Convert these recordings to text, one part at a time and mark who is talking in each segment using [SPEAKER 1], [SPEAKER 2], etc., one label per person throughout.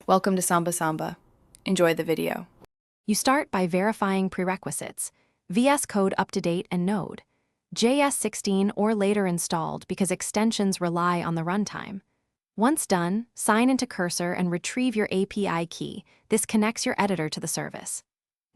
[SPEAKER 1] Welcome to Samba Samba. Enjoy the video.
[SPEAKER 2] You start by verifying prerequisites: Vscode up-to-date and Node, JS 16 or later installed because extensions rely on the runtime. Once done, sign into Cursor and retrieve your API key. This connects your editor to the service.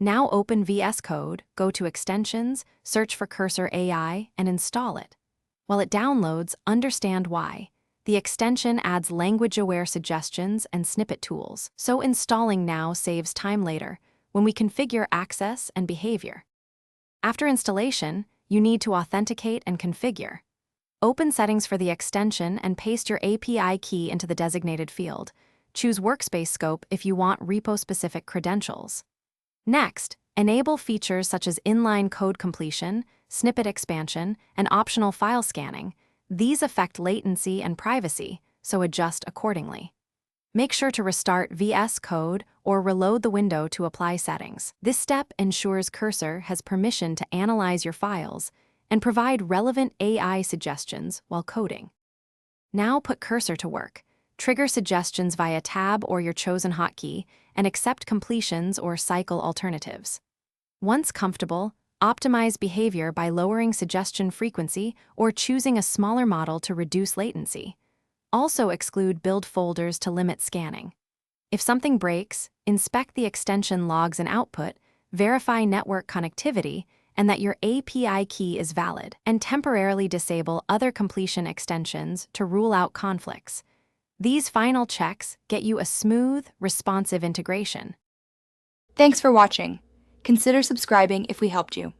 [SPEAKER 2] Now open Vscode, go to Extensions, search for Cursor AI, and install it. While it downloads, understand why. The extension adds language-aware suggestions and snippet tools, so installing now saves time later when we configure access and behavior. After installation, you need to authenticate and configure. Open settings for the extension and paste your API key into the designated field. Choose Workspace Scope if you want repo-specific credentials. Next, enable features such as inline code completion, snippet expansion, and optional file scanning. These affect latency and privacy, so adjust accordingly. Make sure to restart Vscode or reload the window to apply settings. This step ensures Cursor has permission to analyze your files and provide relevant AI suggestions while coding. Now put Cursor to work. Trigger suggestions via tab or your chosen hotkey, and accept completions or cycle alternatives. Once comfortable, optimize behavior by lowering suggestion frequency or choosing a smaller model to reduce latency. Also exclude build folders to limit scanning. If something breaks, inspect the extension logs and output, verify network connectivity, and that your API key is valid, and temporarily disable other completion extensions to rule out conflicts. These final checks get you a smooth, responsive integration.
[SPEAKER 3] Thanks for watching. Consider subscribing if we helped you.